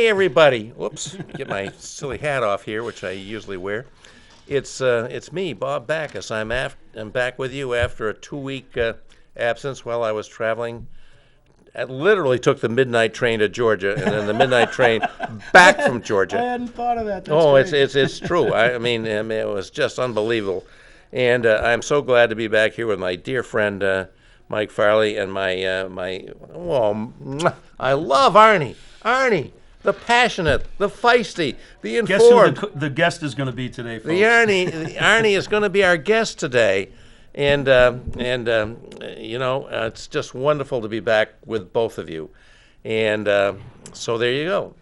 Hey, everybody. Whoops. Get my silly hat off here, which I usually wear. It's me, Bob Backus. I'm back with you after a 2-week absence while I was traveling. I literally took the midnight train to Georgia and then the midnight train back from I Georgia. hadn't thought of that. That's Oh, great. it's true. I mean, it was just unbelievable. And I'm so glad to be back here with my dear friend Mike Farley and I love Arnie. Arnie, the passionate, the feisty, the Guess who informed. the guest is going to be today, folks? Arnie is going to be our guest today, and it's just wonderful to be back with both of you, and so there you go.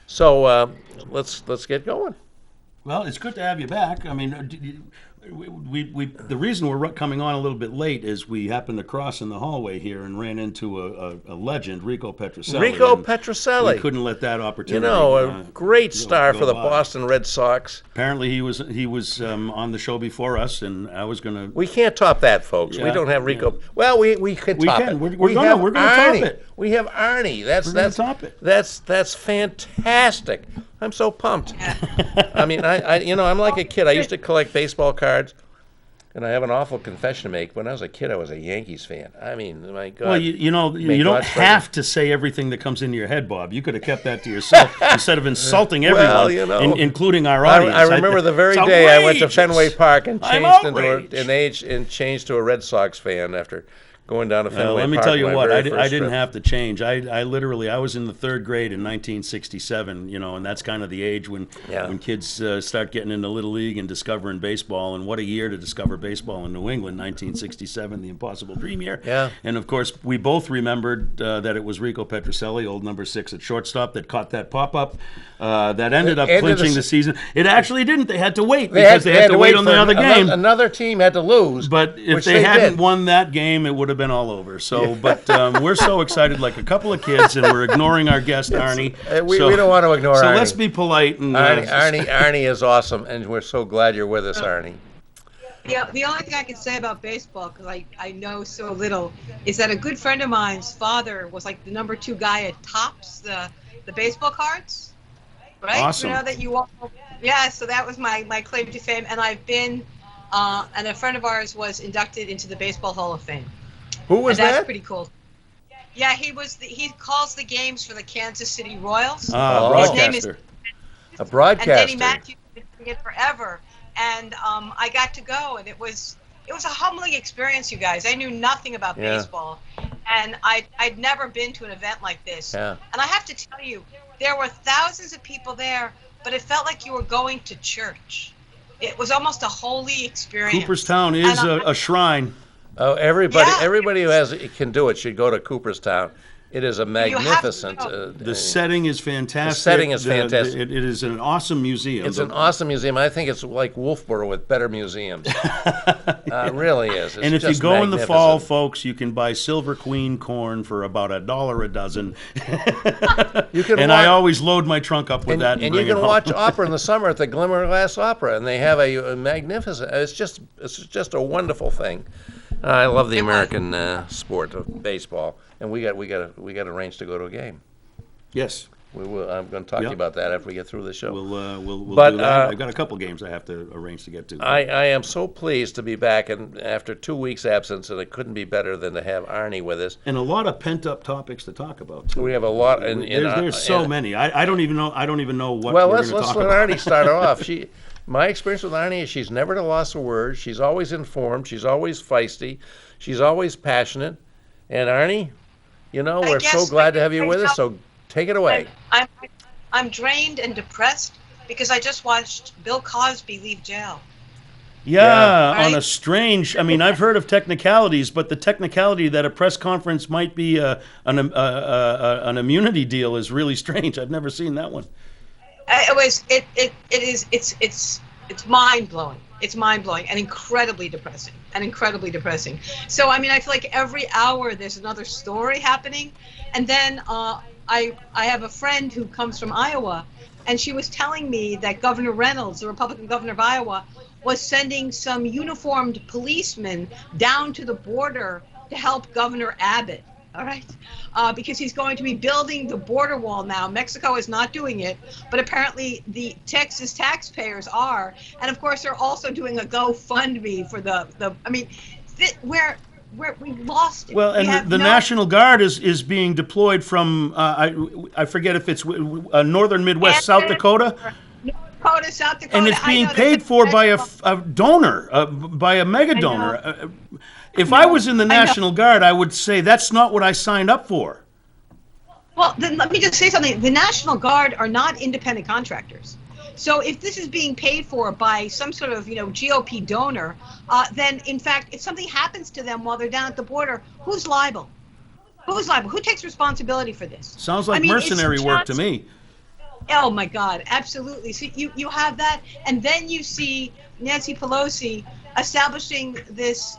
So let's get going. Well, it's good to have you back. I mean, we the reason we're coming on a little bit late is we happened to cross in the hallway here and ran into a legend, Rico Petroselli. Rico and Petroselli. We couldn't let that You opportunity. know, a great star go for the by. Boston Red Sox. Apparently, he was on the show before us, and I was going to. We can't top that, folks. We Yeah, don't have Rico. yeah. Well, we can We top can. it. We're We gonna- have we're gonna top Arnie. it. We have Arnie. We're gonna top it. That's fantastic. I'm so pumped. I mean, I'm like a kid. I used to collect baseball cards, and I have an awful confession to make. When I was a kid, I was a Yankees fan. I mean, my God. Well, you May don't God spread have to say everything that comes into your head, Bob. You could have kept that to yourself instead of insulting everyone, Well, you know, including our I, audience. I remember the very It's day I went to outrageous. Fenway Park and I'm changed to a Red Sox fan after going down to Fenway Let me Park. tell you my what, very I first didn't trip. have to change. I literally, I was in the third grade in 1967, and that's kind of the age when kids start getting into Little League and discovering baseball. And what a year to discover baseball in New England, 1967, the impossible dream year. Yeah. And of course, we both remembered that it was Rico Petroselli, old number 6 at shortstop, that caught that pop-up that ended up clinching the season. It actually didn't. They had to wait because they had to wait on the other game. Another team had to lose. But if which they hadn't did. won that game, it would have been all over. So, but we're so excited, like a couple of kids, and we're ignoring our guest Arnie. We don't want to ignore So Arnie. let's be polite and Arnie is awesome, and we're so glad you're with us, Arnie. Yeah, the only thing I can say about baseball, because I know so little, is that a good friend of mine's father was like the number 2 guy at Topps, the baseball cards. Right? Awesome. You know that you all. Yeah, so that was my claim to fame, and I've been, and a friend of ours was inducted into the Baseball Hall of Fame. Who was and that's that? pretty cool. Yeah, he calls the games for the Kansas City Royals. His name is broadcaster. A broadcaster. And Danny Matthews has been doing it forever. And I got to go, and it was a humbling experience, you guys. I knew nothing about baseball, and I'd never been to an event like this. Yeah. And I have to tell you, there were thousands of people there, but it felt like you were going to church. It was almost a holy experience. Cooperstown is And a shrine. Oh, everybody Yeah. who can do it should go to Cooperstown. It is a magnificent. The setting is fantastic. The setting is fantastic. It is an awesome museum. It's an awesome museum. I think it's like Wolfboro with better museums. It really is. It's And if you just go in the fall, magnificent. folks, you can buy Silver Queen corn for about $1 a dozen. You can And walk- I always load my trunk up with that. and bring you it can home. watch opera in the summer at the Glimmerglass Opera, and they have a magnificent. It's just a wonderful thing. I love the American sport of baseball, and we got arranged to go to a game. Yes. We will. I'm going to talk to you Yep. about that after we get through the show. We'll But, do that. I've got a couple games I have to arrange to get to. I am so pleased to be back, and after 2 weeks absence, and it couldn't be better than to have Arnie with us. And a lot of pent-up topics to talk about, too. We have a lot. There's so many. I don't even know what Well, we're let's going to talk let about. Arnie start off. My experience with Arnie is she's never lost a word. She's always informed. She's always feisty. She's always passionate. And Arnie, we're so guess glad I to have you can with us. say So take it away. I'm drained and depressed because I just watched Bill Cosby leave jail. Yeah, on Right? a strange. I mean, I've heard of technicalities, but the technicality that a press conference might be an immunity deal is really strange. I've never seen that one. It's mind blowing. It's mind blowing and incredibly depressing. So I mean, I feel like every hour there's another story happening, and then I have a friend who comes from Iowa, and she was telling me that Governor Reynolds, the Republican governor of Iowa, was sending some uniformed policemen down to the border to help Governor Abbott. All right, because he's going to be building the border wall now. Mexico is not doing it, but apparently the Texas taxpayers are, and of course they're also doing a GoFundMe for the. I mean, where we lost it. Well, and the National Guard is being deployed from I forget if it's northern Midwest, South Dakota. South Dakota, and it's being paid for by a donor, by a mega donor. If I was in the National Guard, I would say that's not what I signed up for. Well, then let me just say something. The National Guard are not independent contractors. So if this is being paid for by some sort of, GOP donor, then in fact, if something happens to them while they're down at the border, who's liable? Who's liable? Who takes responsibility for this? Sounds like mercenary work to me. Oh my God, absolutely. So you have that, and then you see Nancy Pelosi establishing this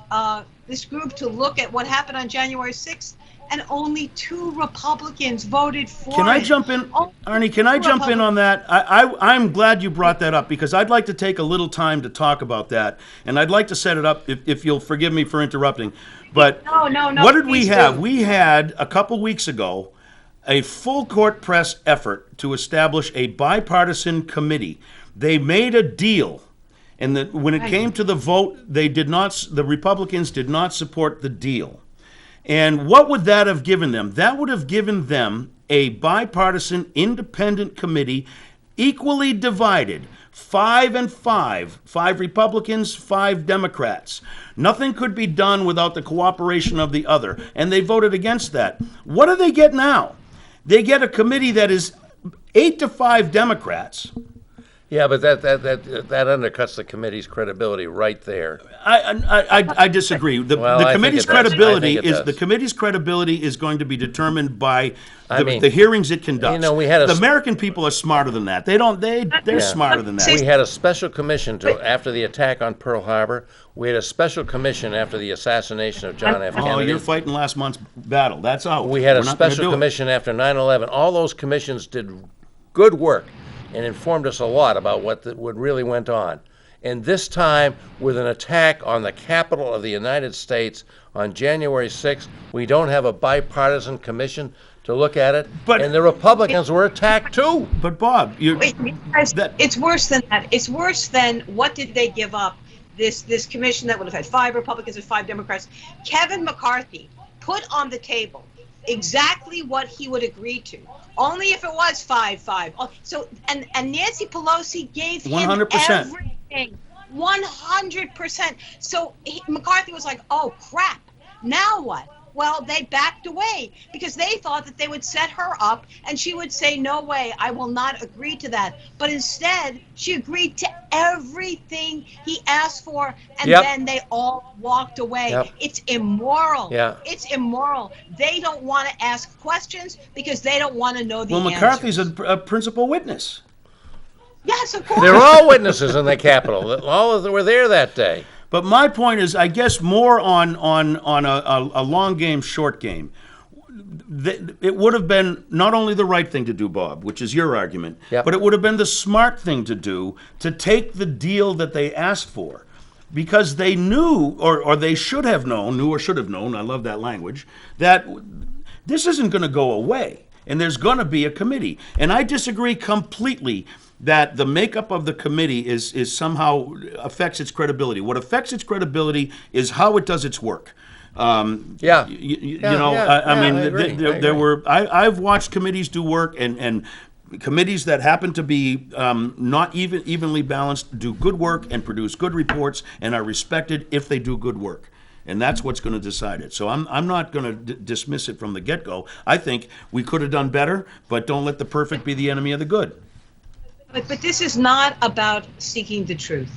group to look at what happened on January 6th, and only 2 Republicans voted for it. Can I jump in, Arnie? Can I jump in on that? I'm glad you brought that up, because I'd like to take a little time to talk about that, and I'd like to set it up, if you'll forgive me for interrupting. But no. What did we have? We had a couple weeks ago a full court press effort to establish a bipartisan committee. They made a deal, and when it came to the vote, the Republicans did not support the deal. And what would that have given them? That would have given them a bipartisan independent committee, equally divided, 5 and 5, 5 Republicans, 5 Democrats. Nothing could be done without the cooperation of the other, and they voted against that. What do they get now? They get a committee that is 8 to 5 Democrats. Yeah, but that undercuts the committee's credibility right there. I disagree. The committee's credibility is going to be determined by the hearings it conducts. The American people are smarter than that. They're smarter than that. We had a special commission after the attack on Pearl Harbor. We had a special commission after the assassination of John F. Kennedy. Oh, you're fighting last month's battle. That's out. We had a special commission after 9/11. All those commissions did good work and informed us a lot about what really went on. And this time, with an attack on the Capitol of the United States on January 6th, we don't have a bipartisan commission to look at it, and the Republicans were attacked too. But Bob, it's worse than that. It's worse than what did they give up? This commission that would have had 5 Republicans and 5 Democrats. Kevin McCarthy put on the table exactly what he would agree to, only if it was 5-5. So and Nancy Pelosi gave him 100%. everything, 100%. So McCarthy was like, "Oh crap! Now what?" Well, they backed away because they thought that they would set her up and she would say, "No way, I will not agree to that." But instead, she agreed to everything he asked for, and then they all walked away. It's immoral. It's immoral. They don't want to ask questions because they don't want to know the answers. Well, McCarthy's a principal witness. Yes, of course. They're all witnesses in the Capitol. All of them were there that day. But my point is, I guess, more on a long game, short game. It would have been not only the right thing to do, Bob, which is your argument, but it would have been the smart thing to do to take the deal that they asked for. Because they knew, or they should have known, I love that language, that this isn't going to go away. And there's going to be a committee. And I disagree completely that the makeup of the committee is somehow affects its credibility. What affects its credibility is how it does its work. I've watched committees do work, and committees that happen to be not evenly balanced do good work and produce good reports and are respected if they do good work. And that's what's going to decide it. So I'm not going to dismiss it from the get-go. I think we could have done better, but don't let the perfect be the enemy of the good. But this is not about seeking the truth.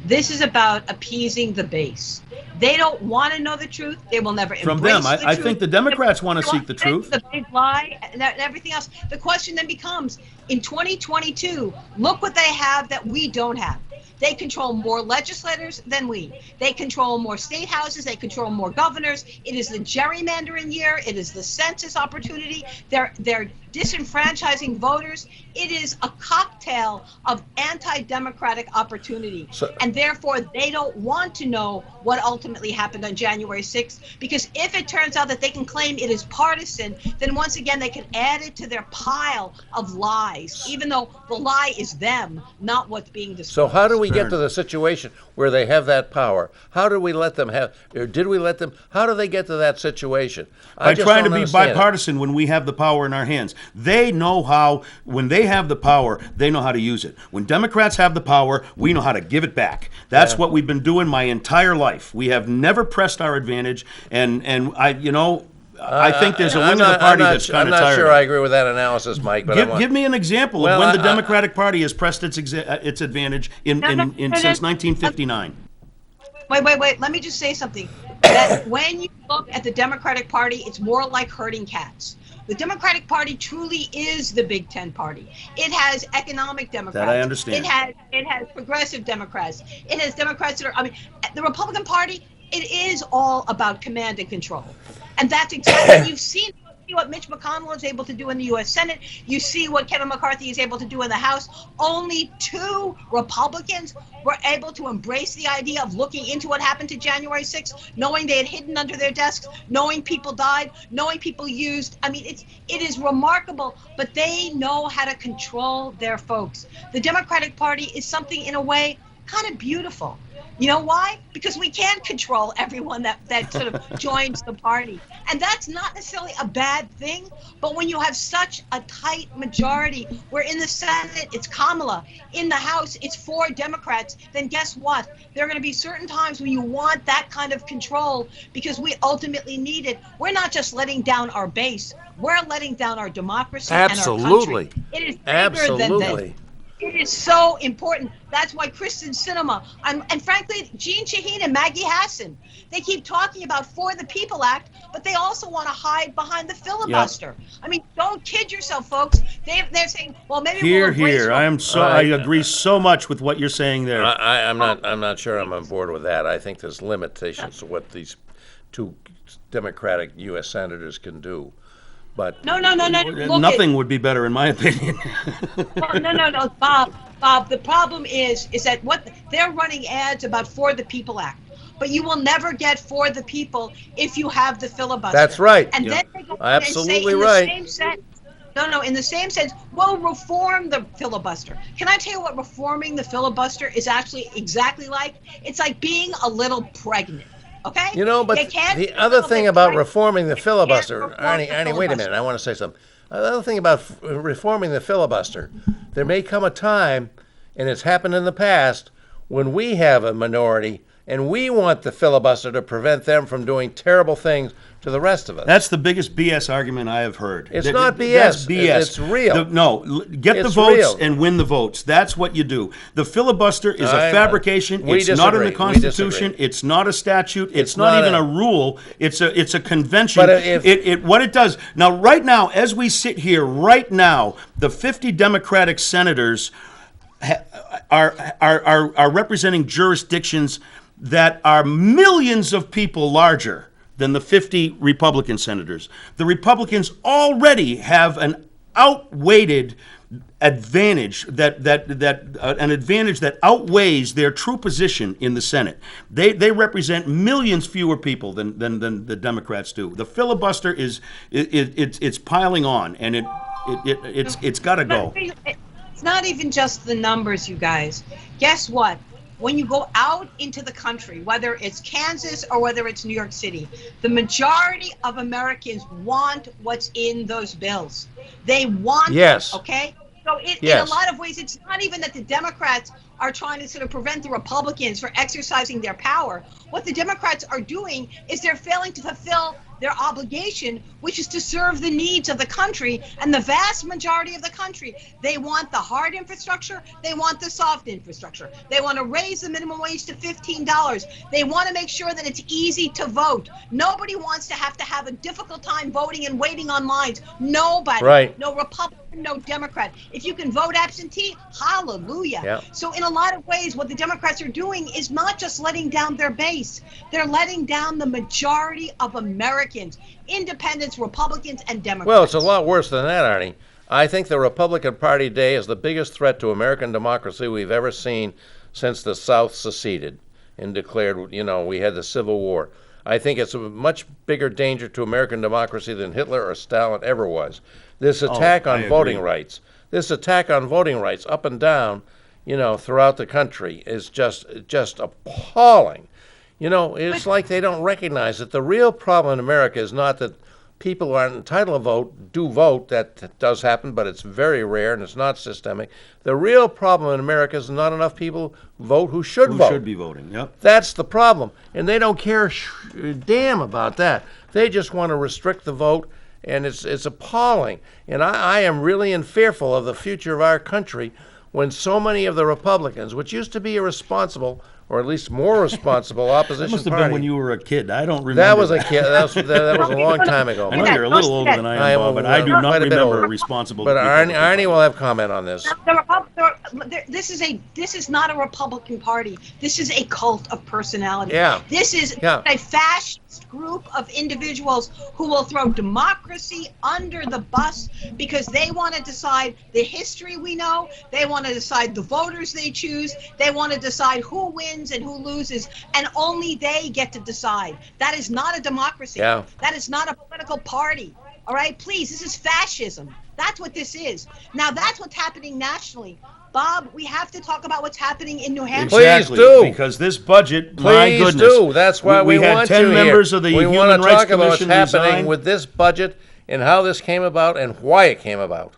This is about appeasing the base. They don't want to know the truth. They will never embrace From them, the truth. I think the Democrats want to seek the truth. The big lie and everything else. The question then becomes, in 2022, look what they have that we don't have. They control more legislators than we. They control more state houses. They control more governors. It is the gerrymandering year. It is the census opportunity. They're disenfranchising voters. It is a cocktail of anti-democratic opportunity. And therefore, they don't want to know what ultimately happened on January 6th, because if it turns out that they can claim it is partisan, then once again, they can add it to their pile of lies, even though the lie is them, not what's being discussed. So how do we get to the situation where they have that power? How do we let them have, or did we let them, how do they get to that situation? By trying to be bipartisan when we have the power in our hands. They know how, when they have the power, they know how to use it. When Democrats have the power, we know how to give it back. That's what we've been doing my entire life. We have never pressed our advantage, and I think there's a wing of the party that's kind of tired. I'm not sure I agree with that analysis, Mike. But give me an example of when the Democratic Party has pressed its advantage since 1959. Wait. Let me just say something. That when you look at the Democratic Party, it's more like herding cats. The Democratic Party truly is the Big Ten party. It has economic Democrats. That I understand. It has progressive Democrats. It has Democrats that are, the Republican Party, it is all about command and control. And that's exactly, you've seen what Mitch McConnell is able to do in the U.S. Senate. You see what Kevin McCarthy is able to do in the House. Only 2 Republicans were able to embrace the idea of looking into what happened to January 6th, knowing they had hidden under their desks, knowing people died, knowing people used. It is remarkable, but they know how to control their folks. The Democratic Party is something, in a way, kind of beautiful. You know why? Because we can't control everyone that sort of joins the party. And that's not necessarily a bad thing, but when you have such a tight majority, where in the Senate it's Kamala, in the House it's 4 Democrats, then guess what? There are going to be certain times when you want that kind of control, because we ultimately need it. We're not just letting down our base, we're letting down our democracy and our country. It is bigger than this. It is so important. That's why Kristen Sinema and frankly, Jeanne Shaheen and Maggie Hassan, they keep talking about For the People Act, but they also want to hide behind the filibuster. Yep. Don't kid yourself, folks. They're saying, well, maybe we'll here. I agree so much with what you're saying there. I'm not sure I'm on board with that. I think there's limitations to what these 2 Democratic U.S. senators can do. But no. Nothing would be better, in my opinion. No, Bob. The problem is that what they're running ads about For the People Act, but you will never get For the People if you have the filibuster. That's right. And then they go absolutely and say, right. In the same sense, we'll reform the filibuster. Can I tell you what reforming the filibuster is actually exactly like? It's like being a little pregnant. Okay? But the other thing about reforming the filibuster, Arnie, wait a minute, I want to say something. The other thing about reforming the filibuster, there may come a time, and it's happened in the past, when we have a minority and we want the filibuster to prevent them from doing terrible things to the rest of us. That's the biggest BS argument I have heard. It's not BS. That's BS. It's real. Get the votes and win the votes. That's what you do. The filibuster is a fabrication. It's not in the Constitution. It's not a statute. It's not even a rule. It's a convention. But what it does now, right now, as we sit here, right now, the 50 Democratic senators are representing jurisdictions that are millions of people larger than the 50 Republican senators. The Republicans already have an outweighed advantage an advantage that outweighs their true position in the Senate. They represent millions fewer people than the Democrats do. The filibuster it's piling on, and it's got to go. It's not even just the numbers, you guys. Guess what? When you go out into the country, whether it's Kansas or whether it's New York City, the majority of Americans want what's in those bills. They want it, okay? So in a lot of ways, it's not even that the Democrats are trying to sort of prevent the Republicans from exercising their power. What the Democrats are doing is they're failing to fulfill their obligation, which is to serve the needs of the country. And the vast majority of the country, they want the hard infrastructure, they want the soft infrastructure. They want to raise the minimum wage to $15. They want to make sure that it's easy to vote. Nobody wants to have a difficult time voting and waiting on lines. Nobody. Right. No Republican, no Democrat. If you can vote absentee, hallelujah. Yeah. So in a a lot of ways, what the Democrats are doing is not just letting down their base. They're letting down the majority of Americans, independents, Republicans, and Democrats. Well, it's a lot worse than that, Arnie. I think the Republican Party Day is the biggest threat to American democracy we've ever seen since the South seceded and declared, we had the Civil War. I think it's a much bigger danger to American democracy than Hitler or Stalin ever was. This attack on voting rights, up and down, throughout the country is just appalling. It's like they don't recognize that the real problem in America is not that people who aren't entitled to vote. That does happen, but it's very rare and it's not systemic. The real problem in America is not enough people vote who should vote. Who should be voting, yep. That's the problem. And they don't care damn about that. They just want to restrict the vote, and it's appalling. And I am really fearful of the future of our country when so many of the Republicans, which used to be irresponsible, or at least more responsible opposition That must have party. been when you were a kid. I don't remember. That was a kid. That was a long time ago. I know you're a little older than I am, Bob, but I do not remember a responsible. But Arnie will have comment on this. This is not a Republican Party. This is a cult of personality. Yeah. This is a fascist group of individuals who will throw democracy under the bus because they want to decide the history we know. They want to decide the voters they choose. They want to decide who wins and who loses, and only they get to decide. That is not a democracy. Yeah. That is not a political party. All right, please, this is fascism. That's what this is. Now, that's what's happening nationally. Bob, we have to talk about what's happening in New Hampshire. Exactly, Please do. Because this budget, my Please goodness. do. That's why we had want 10 you members here. of the We Human want to Rights talk about what's Commission happening resigned. with this budget and how this came about and why it came about.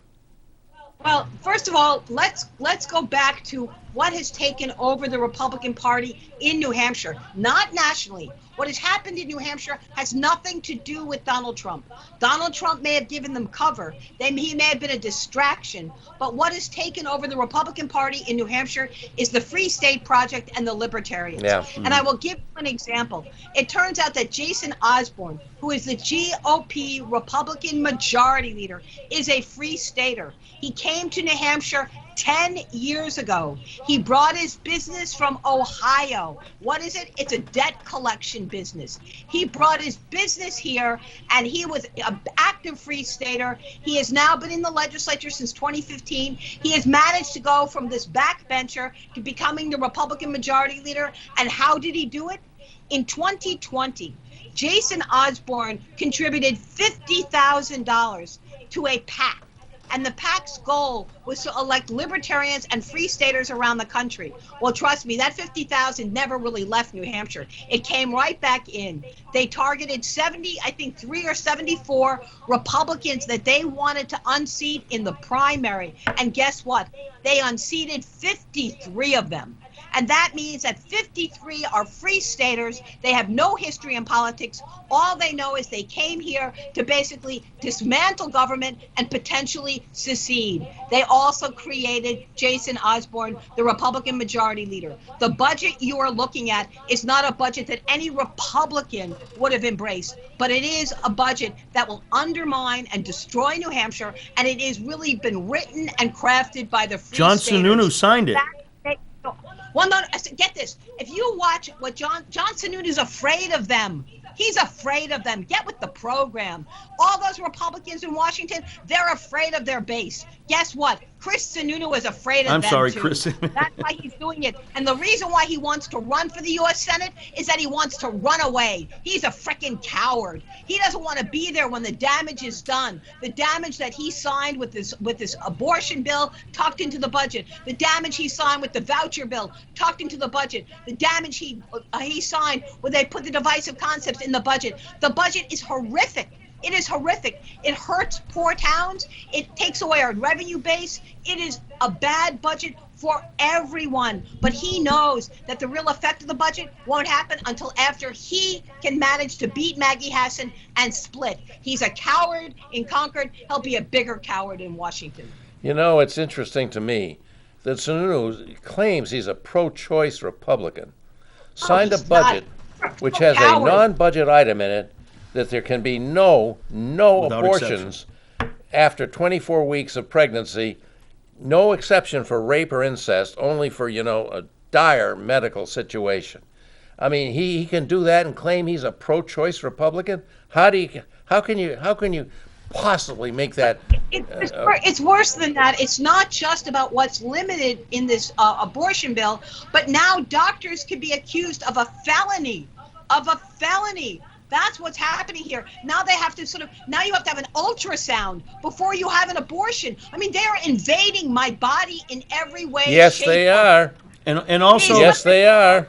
Well, first of all, let's go back to what has taken over the Republican Party in New Hampshire, not nationally. What has happened in New Hampshire has nothing to do with Donald Trump. Donald Trump may have given them cover. He may have been a distraction. But what has taken over the Republican Party in New Hampshire is the Free State Project and the Libertarians. Yeah. And I will give you an example. It turns out that Jason Osborne, who is the GOP Republican Majority Leader, is a Free Stater. He came to New Hampshire 10 years ago. He brought his business from Ohio. What is it? It's a debt collection business. He brought his business here, and he was an active Free Stater. He has now been in the legislature since 2015. He has managed to go from this backbencher to becoming the Republican Majority Leader. And how did he do it? In 2020, Jason Osborne contributed $50,000 to a PAC. And the PAC's goal was to elect libertarians and Free Staters around the country. Well, trust me, that 50,000 never really left New Hampshire. It came right back in. They targeted 3 or 74 Republicans that they wanted to unseat in the primary. And guess what? They unseated 53 of them. And that means that 53 are Free Staters. They have no history in politics. All they know is they came here to basically dismantle government and potentially secede. They also created Jason Osborne, the Republican Majority Leader. The budget you are looking at is not a budget that any Republican would have embraced, but it is a budget that will undermine and destroy New Hampshire, and it has really been written and crafted by the Free John Staters. Sununu signed it. Well, no, get this. If you watch what John Sununu is afraid of them. He's afraid of them. Get with the program. All those Republicans in Washington, they're afraid of their base. Guess what? Chris Sununu is afraid of them, too. Chris. That's why he's doing it. And the reason why he wants to run for the U.S. Senate is that he wants to run away. He's a freaking coward. He doesn't want to be there when the damage is done. The damage that he signed with this abortion bill tucked into the budget. The damage he signed with the voucher bill tucked into the budget. The damage he signed when they put the divisive concepts in the budget. The budget is horrific. It is horrific. It hurts poor towns. It takes away our revenue base. It is a bad budget for everyone. But he knows that the real effect of the budget won't happen until after he can manage to beat Maggie Hassan and split. He's a coward in Concord. He'll be a bigger coward in Washington. You know, it's interesting to me that Sununu claims he's a pro-choice Republican, signed a budget which has a non-budget item in it that there can be no Without abortions after 24 weeks of pregnancy no exception for rape or incest, only for, a dire medical situation. I mean, he can do that and claim he's a pro-choice Republican. How can you possibly make that? It's worse than that. It's not just about what's limited in this abortion bill, but now doctors can be accused of a felony. That's what's happening here. Now they have to now you have to have an ultrasound before you have an abortion. I mean, they are invading my body in every way. Yes, shape, they are. And also, yes, they are.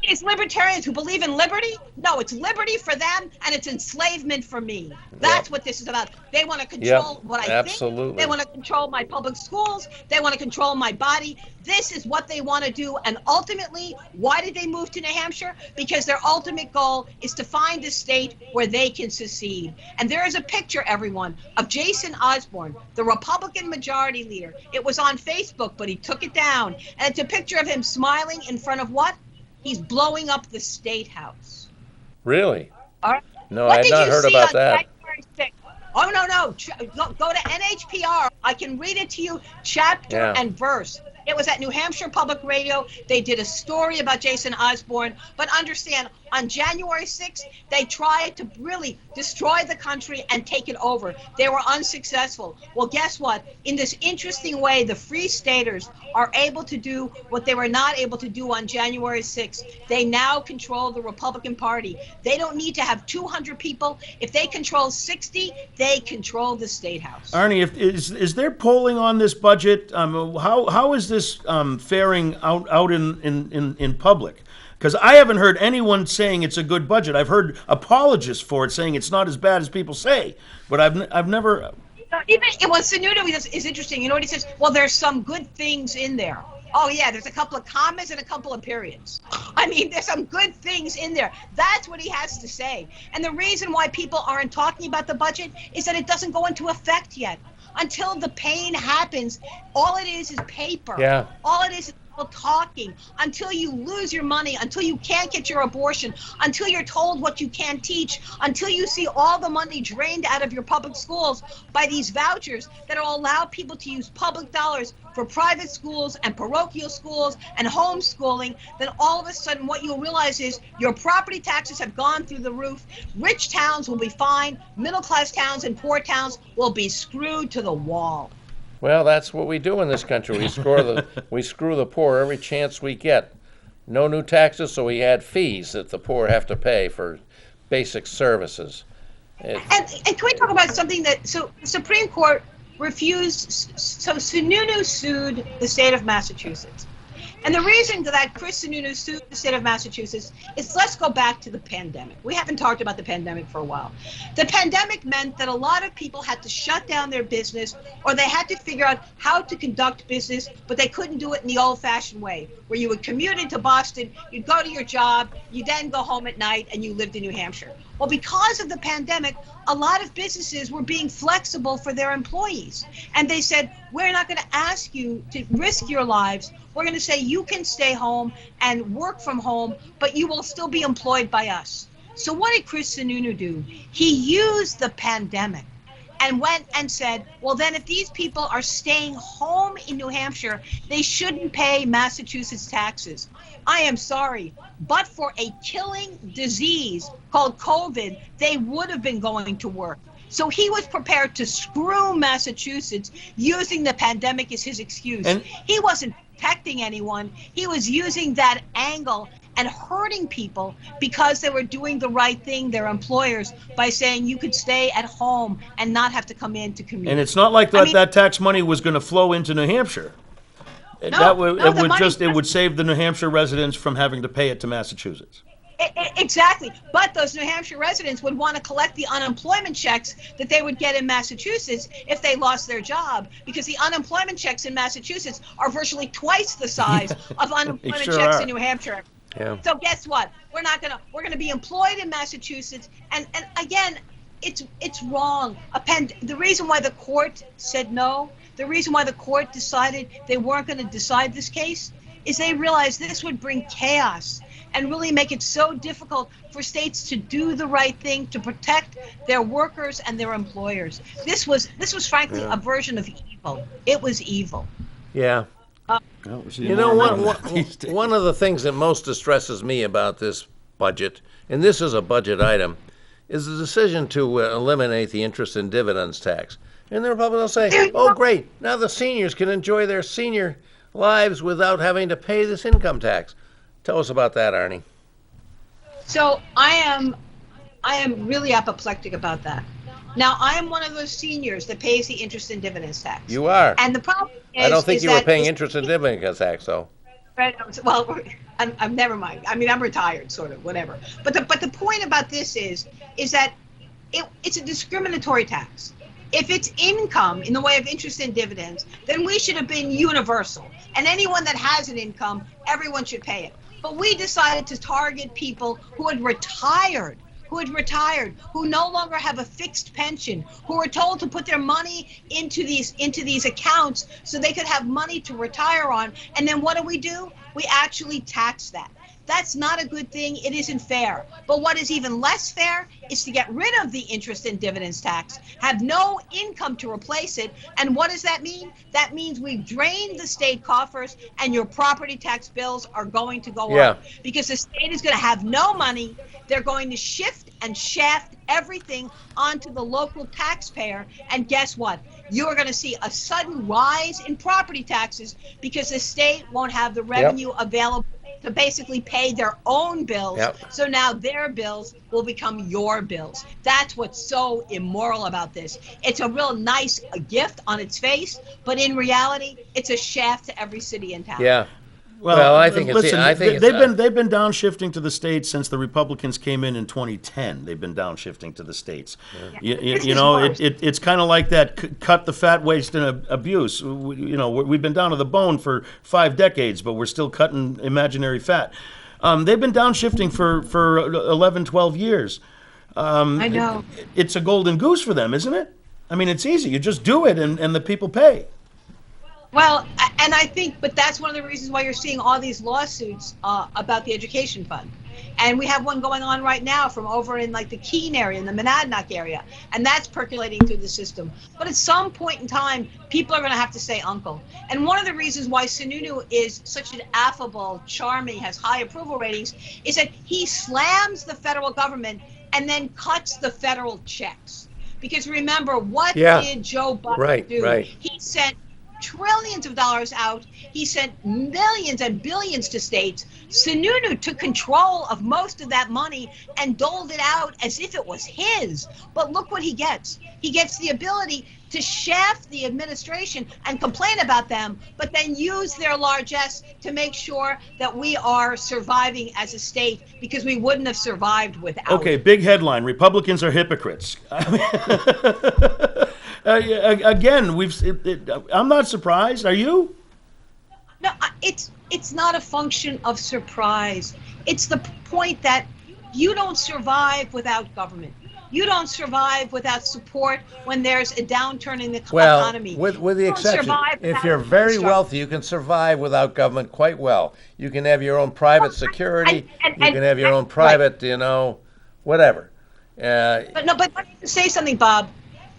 It's libertarians who believe in liberty. No, it's liberty for them and it's enslavement for me. That's what this is about. They want to control what I think. They want to control my public schools. They want to control my body. This is what they want to do. And ultimately, why did they move to New Hampshire? Because their ultimate goal is to find a state where they can secede. And there is a picture, everyone, of Jason Osborne, the Republican majority leader. It was on Facebook, but he took it down. And it's a picture of him smiling in front of what? He's blowing up the State House. Really? All right. No, I had not heard about that. Oh, no. Go to NHPR. I can read it to you chapter and verse. It was at New Hampshire Public Radio. They did a story about Jason Osborne. But understand, on January 6th, they tried to really destroy the country and take it over. They were unsuccessful. Well, guess what? In this interesting way, the Free Staters are able to do what they were not able to do on January 6th. They now control the Republican Party. They don't need to have 200 people. If they control 60, they control the State House. Arnie, is there polling on this budget? How is this faring out in public? Because I haven't heard anyone saying it's a good budget. I've heard apologists for it saying it's not as bad as people say, but I've never. Even Sununu is interesting. You know what he says? Well, there's some good things in there. Oh yeah, there's a couple of commas and a couple of periods. I mean, there's some good things in there. That's what he has to say. And the reason why people aren't talking about the budget is that it doesn't go into effect yet. Until the pain happens, all it is paper. Yeah. All it is talking. Until you lose your money, until you can't get your abortion, until you're told what you can't teach, until you see all the money drained out of your public schools by these vouchers that will allow people to use public dollars for private schools and parochial schools and homeschooling, then all of a sudden what you'll realize is your property taxes have gone through the roof. Rich towns will be fine. Middle class towns and poor towns will be screwed to the wall. Well, that's what we do in this country. We screw the poor every chance we get. No new taxes, so we add fees that the poor have to pay for basic services. And can we talk about something so the Supreme Court refused, so Sununu sued the state of Massachusetts. And the reason that Chris Sununu sued the state of Massachusetts is, let's go back to the pandemic. We haven't talked about the pandemic for a while. The pandemic meant that a lot of people had to shut down their business, or they had to figure out how to conduct business, but they couldn't do it in the old-fashioned way, where you would commute into Boston, you'd go to your job, you then go home at night, and you lived in New Hampshire. Well, because of the pandemic, a lot of businesses were being flexible for their employees. And they said, we're not going to ask you to risk your lives. We're going to say you can stay home and work from home, but you will still be employed by us. So what did Chris Sununu do? He used the pandemic and went and said, well, then if these people are staying home in New Hampshire, they shouldn't pay Massachusetts taxes. I am sorry, but for a killing disease called COVID, they would have been going to work. So he was prepared to screw Massachusetts using the pandemic as his excuse. And he wasn't protecting anyone. He was using that angle and hurting people because they were doing the right thing, their employers, by saying you could stay at home and not have to come in to commute. And it's not like that tax money was going to flow into New Hampshire. It would save the New Hampshire residents from having to pay it to Massachusetts. Exactly. But those New Hampshire residents would want to collect the unemployment checks that they would get in Massachusetts if they lost their job, because the unemployment checks in Massachusetts are virtually twice the size of unemployment checks in New Hampshire. Yeah. So guess what? We're going to be employed in Massachusetts, and again, it's wrong. The reason why the court said no, the reason why the court decided they weren't going to decide this case, is they realized this would bring chaos. and really make it so difficult for states to do the right thing to protect their workers and their employers. This was frankly a version of evil. It was evil. Yeah. You know, one of the things that most distresses me about this budget, and this is a budget item, is the decision to eliminate the interest and dividends tax. And the Republicans will say, oh, great, now the seniors can enjoy their senior lives without having to pay this income tax. Tell us about that, Arnie. So I am really apoplectic about that. Now, I am one of those seniors that pays the interest and dividends tax. You are. And the problem is, I don't think you were paying interest and dividends tax, though. Well, I'm never mind. I mean, I'm retired, sort of, whatever. But the point about this is that it's a discriminatory tax. If it's income in the way of interest and dividends, then we should have been universal. And anyone that has an income, everyone should pay it. But we decided to target people who had retired, who no longer have a fixed pension, who were told to put their money into these accounts so they could have money to retire on. And then what do? We actually tax that. That's not a good thing. It isn't fair. But what is even less fair is to get rid of the interest and dividends tax, have no income to replace it. And what does that mean? That means we've drained the state coffers and your property tax bills are going to go up because the state is going to have no money. They're going to shift and shaft everything onto the local taxpayer. And guess what? You're going to see a sudden rise in property taxes because the state won't have the revenue available to basically pay their own bills. So now their bills will become your bills. That's what's so immoral about this. It's a real nice gift on its face, but in reality, it's a shaft to every city and town. Yeah. Well, I think they've been downshifting to the states since the Republicans came in 2010. They've been downshifting to the states. You know, it's kind of like that cut the fat, waste, and abuse. We've been down to the bone for 5 decades, but we're still cutting imaginary fat. They've been downshifting for 11, 12 years. I know. It's a golden goose for them, isn't it? I mean, it's easy. You just do it, and the people pay. Well, and I think, but that's one of the reasons why you're seeing all these lawsuits about the education fund. And we have one going on right now from over in like the Keene area, in the Monadnock area, and that's percolating through the system. But at some point in time, people are going to have to say uncle. And one of the reasons why Sununu is such an affable, charming, has high approval ratings is that he slams the federal government and then cuts the federal checks. Because remember, what did Joe Biden do? Right. He sent trillions of dollars out. He sent millions and billions to states. Sununu took control of most of that money and doled it out as if it was his. But look what he gets. He gets the ability to shaft the administration and complain about them, but then use their largesse to make sure that we are surviving as a state because we wouldn't have survived without. Okay, big headline. Republicans are hypocrites. Again, I'm not surprised. Are you? No, it's not a function of surprise. It's the point that you don't survive without government. You don't survive without support when there's a downturn in the economy. With the exception, if you're very wealthy, you can survive without government quite well. You can have your own private security. You can have your own private, whatever. But let me say something, Bob.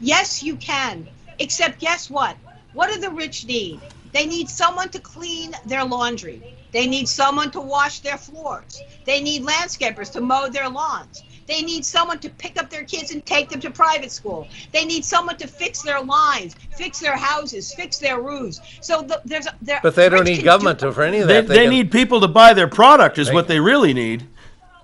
Yes, you can. Except guess what? What do the rich need? They need someone to clean their laundry. They need someone to wash their floors. They need landscapers to mow their lawns. They need someone to pick up their kids and take them to private school. They need someone to fix their lines, fix their houses, fix their roofs. So but they don't need government for any of that. They need people to buy their product is what they really need.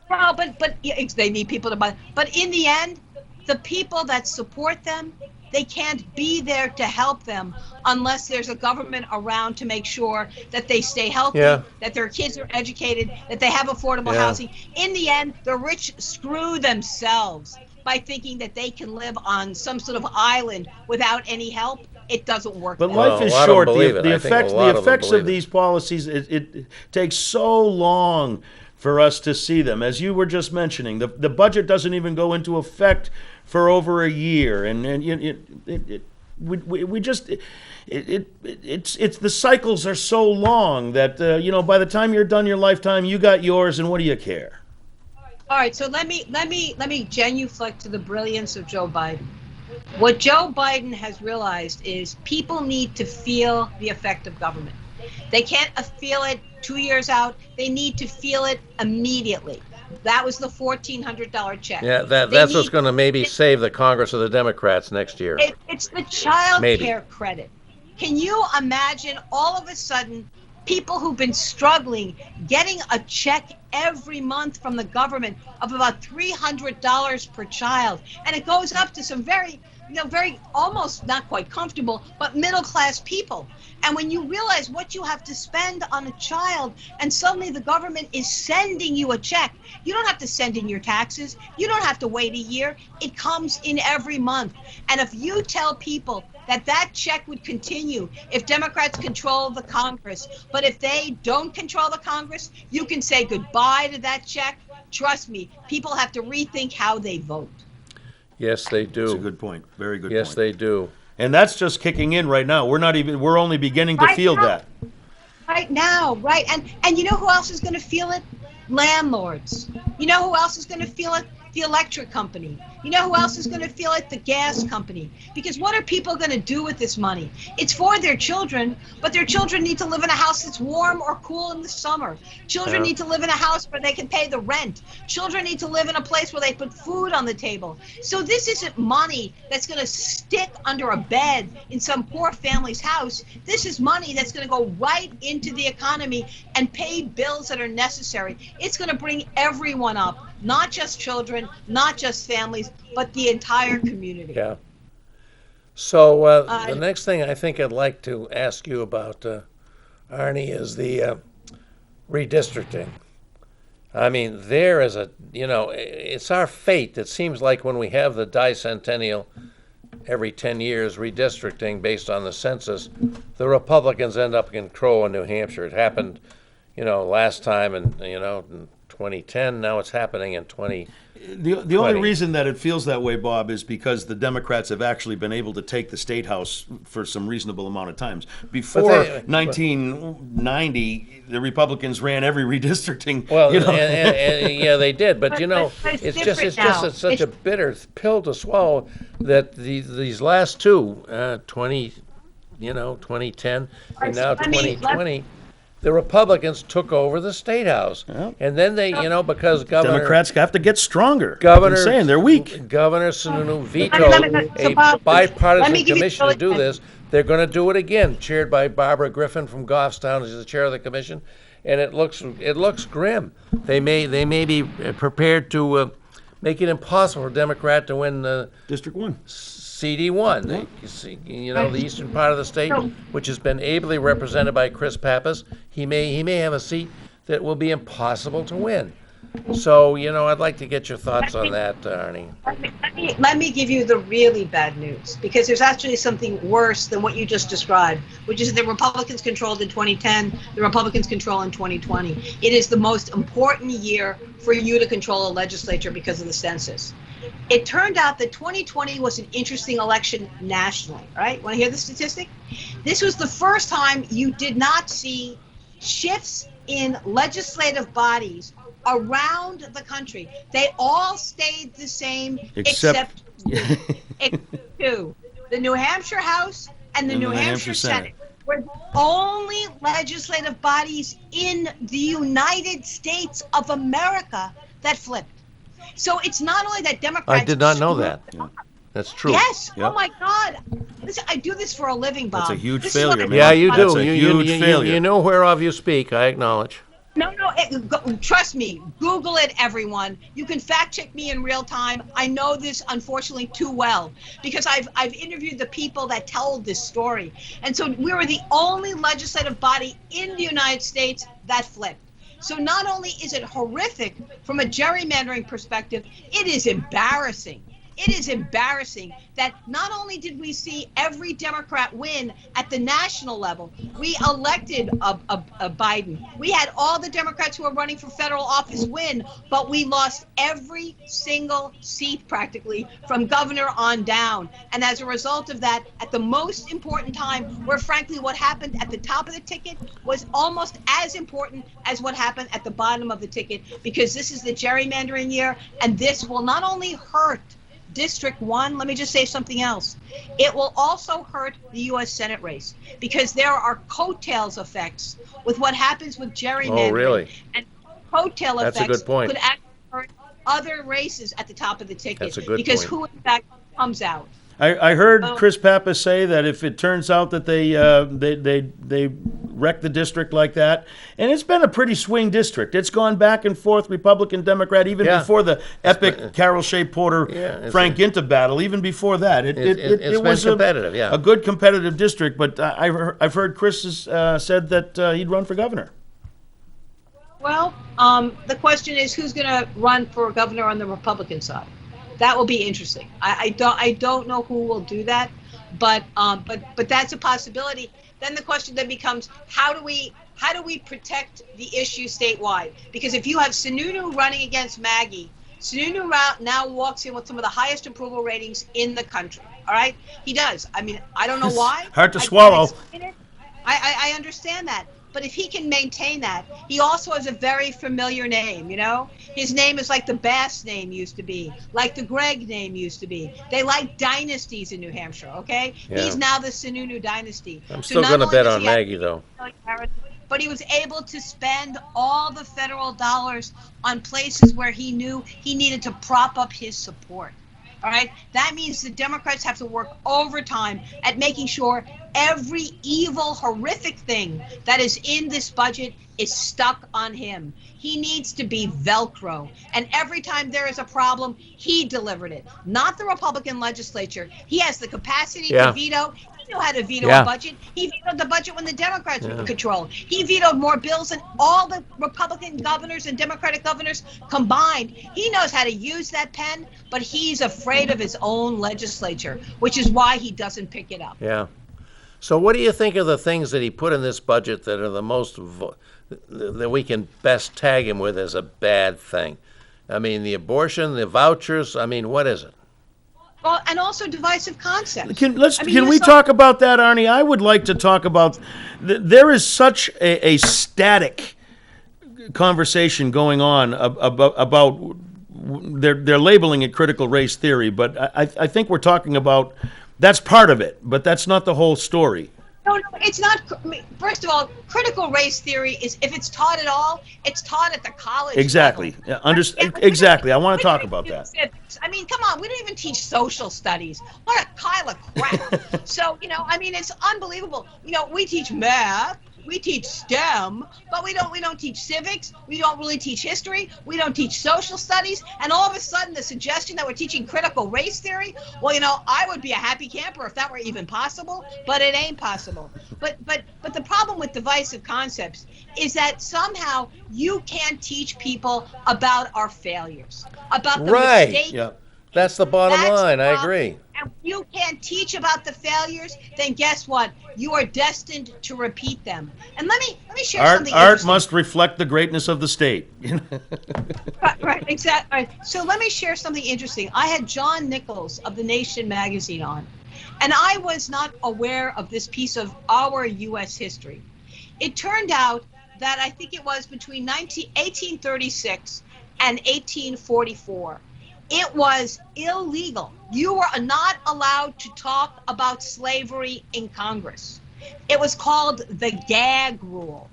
Well, but they need people to buy. But in the end, the people that support them, they can't be there to help them unless there's a government around to make sure that they stay healthy, that their kids are educated, that they have affordable housing. In the end, the rich screw themselves by thinking that they can live on some sort of island without any help. It doesn't work. But life is short. The effects of these policies, it takes so long for us to see them. As you were just mentioning, the budget doesn't even go into effect for over a year, and we just it's the cycles are so long that by the time you're done your lifetime, you got yours, and what do you care? All right, so let me genuflect to the brilliance of Joe Biden. What Joe Biden has realized is people need to feel the effect of government. They can't feel it 2 years out. They need to feel it immediately. That was the $1,400 check. Yeah, that's what's going to maybe save the Congress of the Democrats next year. It's the child care credit. Can you imagine all of a sudden people who've been struggling getting a check every month from the government of about $300 per child, and it goes up to some very almost not quite comfortable, but middle-class people. And when you realize what you have to spend on a child, and suddenly the government is sending you a check, you don't have to send in your taxes. You don't have to wait a year. It comes in every month. And if you tell people that check would continue if Democrats control the Congress, but if they don't control the Congress, you can say goodbye to that check. Trust me, people have to rethink how they vote. Yes, they do. That's a good point. Very good point. Yes, they do. And that's just kicking in right now. We're only beginning to feel that. Right now, right. And you know who else is going to feel it? Landlords. You know who else is going to feel it? The electric company. You know who else is going to feel it? The gas company. Because what are people going to do with this money? It's for their children, but their children need to live in a house that's warm or cool in the summer. Children need to live in a house where they can pay the rent. Children need to live in a place where they put food on the table. So this isn't money that's going to stick under a bed in some poor family's house. This is money that's going to go right into the economy and pay bills that are necessary. It's going to bring everyone up. Not just children, not just families, but the entire community. Yeah. So the next thing I think I'd like to ask you about, Arnie, is the redistricting. I mean, there is it's our fate. It seems like when we have the bicentennial every 10 years redistricting based on the census, the Republicans end up in control in New Hampshire. It happened, last time in 2010. Now it's happening in 2020. The only reason that it feels that way, Bob, is because the Democrats have actually been able to take the state house for some reasonable amount of times. Before 1990, the Republicans ran every redistricting. Well, and yeah, they did. But it's just such a bitter pill to swallow that these last two, 2010 and now 2020. The Republicans took over the state house, and then they, because Democrats have to get stronger. Governor, saying they're weak. Governor Sununu vetoed a bipartisan commission to do this. They're going to do it again, chaired by Barbara Griffin from Goffstown, as the chair of the commission, and it looks grim. They may be prepared to make it impossible for a Democrat to win District 1. CD1, the eastern part of the state, which has been ably represented by Chris Pappas. He may have a seat that will be impossible to win. So, I'd like to get your thoughts on that, Arnie. Let me give you the really bad news, because there's actually something worse than what you just described, which is the Republicans controlled in 2010, the Republicans control in 2020. It is the most important year for you to control a legislature because of the census. It turned out that 2020 was an interesting election nationally, right? Want to hear the statistic? This was the first time you did not see shifts in legislative bodies around the country. They all stayed the same except two. The New Hampshire House and the New Hampshire Senate were the only legislative bodies in the United States of America that flipped. So it's not only that Democrats... I did not know that. Yeah. That's true. Yes. Yep. Oh, my God. Listen, I do this for a living, Bob. That's a huge failure, man. Yeah, you do. That's a huge failure. You know whereof you speak, I acknowledge. No, trust me. Google it, everyone. You can fact check me in real time. I know this, unfortunately, too well, because I've interviewed the people that told this story. And so we were the only legislative body in the United States that flipped. So not only is it horrific from a gerrymandering perspective, it is embarrassing. it is embarrassing that not only did we see every Democrat win at the national level, we elected a Biden. We had all the Democrats who were running for federal office win, but we lost every single seat practically from governor on down. And as a result of that, at the most important time, where frankly what happened at the top of the ticket was almost as important as what happened at the bottom of the ticket, because this is the gerrymandering year, and this will not only hurt District 1, let me just say something else. It will also hurt the U.S. Senate race, because there are coattails effects with what happens with gerrymandering. Oh, really? And coattail That's effects a good point. could actually hurt other races at the top of the ticket. That's a good because point. who, in fact, comes out. I heard Chris Pappas say that if it turns out that they wreck the district like that, and it's been a pretty swing district. It's gone back and forth, Republican, Democrat, even before the epic Carol Shea Porter, Frank Ginta battle. Even before that, it was competitive. a good competitive district. But I've heard Chris has said that he'd run for governor. Well, the question is who's going to run for governor on the Republican side. That will be interesting. I don't know who will do that, but that's a possibility. Then the question then becomes how do we protect the issue statewide? Because if you have Sununu running against Maggie, Sununu now walks in with some of the highest approval ratings in the country. All right, he does. I mean, I don't know why. Hard to swallow. I understand that. But if he can maintain that, he also has a very familiar name, you know? His name is like the Bass name used to be, like the Gregg name used to be. They like dynasties in New Hampshire, okay? Yeah. He's now the Sununu dynasty. I'm still going to bet on Maggie, though. But he was able to spend all the federal dollars on places where he knew he needed to prop up his support. All right. That means the Democrats have to work overtime at making sure every evil, horrific thing that is in this budget is stuck on him. He needs to be Velcro. And every time there is a problem, he delivered it. Not the Republican legislature. He has the capacity to veto. He knew how to veto a budget. He vetoed the budget when the Democrats were in control. He vetoed more bills than all the Republican governors and Democratic governors combined. He knows how to use that pen, but he's afraid of his own legislature, which is why he doesn't pick it up. Yeah. So what do you think of the things that he put in this budget that are the most that we can best tag him with as a bad thing? I mean, the abortion, the vouchers. I mean, what is it? Well, and also divisive concepts. Can we talk about that, Arnie? I would like to talk about. There is such a static conversation going on about. They're labeling it critical race theory, but I think we're talking about. That's part of it, but that's not the whole story. No, it's not. First of all, critical race theory is, if it's taught at all, it's taught at the college Exactly. level. Exactly. I want to talk about that. I mean, come on. We don't even teach social studies. What a pile of crap. So, I mean, it's unbelievable. We teach math. We teach STEM, but we don't teach civics. We don't really teach history. We don't teach social studies. And all of a sudden, the suggestion that we're teaching critical race theory, well, I would be a happy camper if that were even possible, but it ain't possible. But the problem with divisive concepts is that somehow you can't teach people about our failures, about the mistakes. Yeah. That's the bottom line. I agree. And you can't teach about the failures, then guess what? You are destined to repeat them. And let me share something interesting. Art must reflect the greatness of the state. Right, exactly. Right. So let me share something interesting. I had John Nichols of The Nation magazine on, and I was not aware of this piece of our U.S. history. It turned out that I think it was between 1836 and 1844. It was illegal. You were not allowed to talk about slavery in Congress. It was called the gag rule.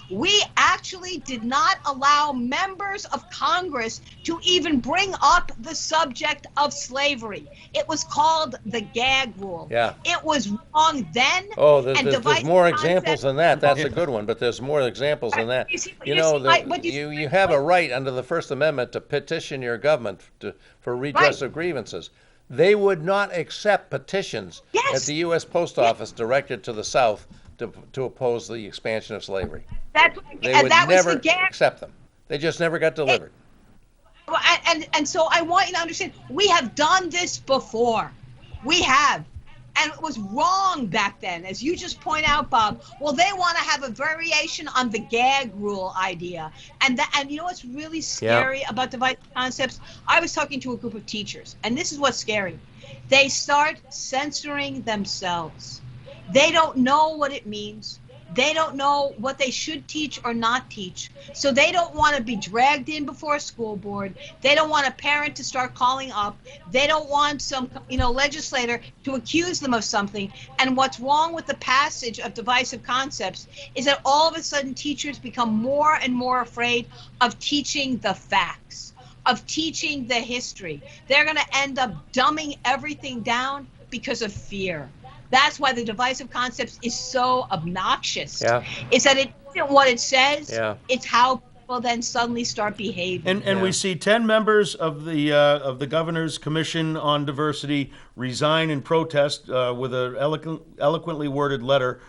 We actually did not allow members of Congress to even bring up the subject of slavery. It was called the gag rule. Yeah. It was wrong then. Oh, there's more examples than that. That's a good one, but there's more examples than that. You have a right under the First Amendment to petition your government for redress of grievances. They would not accept petitions at the U.S. Post Office directed to the South to oppose the expansion of slavery. They would never accept them. They just never got delivered. And so I want you to understand, we have done this before. We have. And it was wrong back then, as you just point out, Bob. Well, they want to have a variation on the gag rule idea. And you know what's really scary about divisive concepts? I was talking to a group of teachers, and this is what's scary. They start censoring themselves. They don't know what it means. They don't know what they should teach or not teach. So they don't want to be dragged in before a school board. They don't want a parent to start calling up. They don't want some, legislator to accuse them of something. And what's wrong with the passage of divisive concepts is that all of a sudden teachers become more and more afraid of teaching the facts, of teaching the history. They're going to end up dumbing everything down because of fear. That's why the divisive concepts is so obnoxious. Yeah. It's that it isn't what it says. Yeah. It's how people then suddenly start behaving. And we see 10 members of the governor's commission on diversity resign in protest with an eloquently worded letter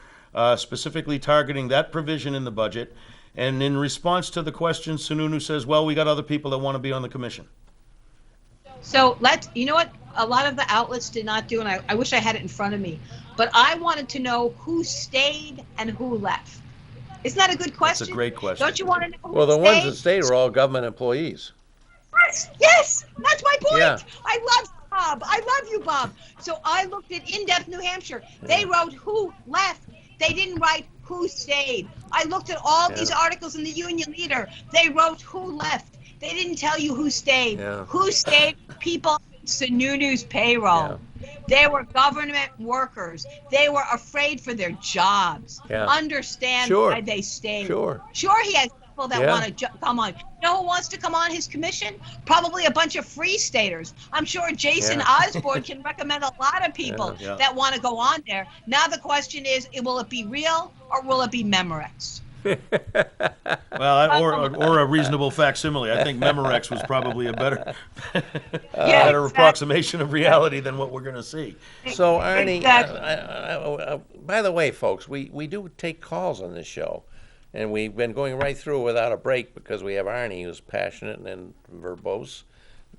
specifically targeting that provision in the budget. And in response to the question, Sununu says, well, we got other people that want to be on the commission. So you know what a lot of the outlets did not do, and I wish I had it in front of me, but I wanted to know who stayed and who left. Isn't that a good question? That's a great question. Don't you want to know who Well, the stayed? ones that stayed were all government employees. Yes, that's my point. Yeah. I love Bob. I love you, Bob. So I looked at In-Depth New Hampshire. They wrote who left. They didn't write who stayed. I looked at all these articles in the Union Leader. They wrote who left. They didn't tell you who stayed. Yeah. Who stayed? People on Sununu's payroll. Yeah. They were government workers. They were afraid for their jobs. Yeah. Understand Sure. why they stayed. Sure. Sure, he has people that Yeah. want to come on. You know who wants to come on his commission? Probably a bunch of free staters. I'm sure Jason Osborne can recommend a lot of people that want to go on there. Now the question is, will it be real or will it be Memorex? Well, or a reasonable facsimile. I think Memorex was probably a better approximation of reality than what we're going to see. So, Arnie, Exactly. by the way, folks, we do take calls on this show, and we've been going right through without a break because we have Arnie, who's passionate and verbose.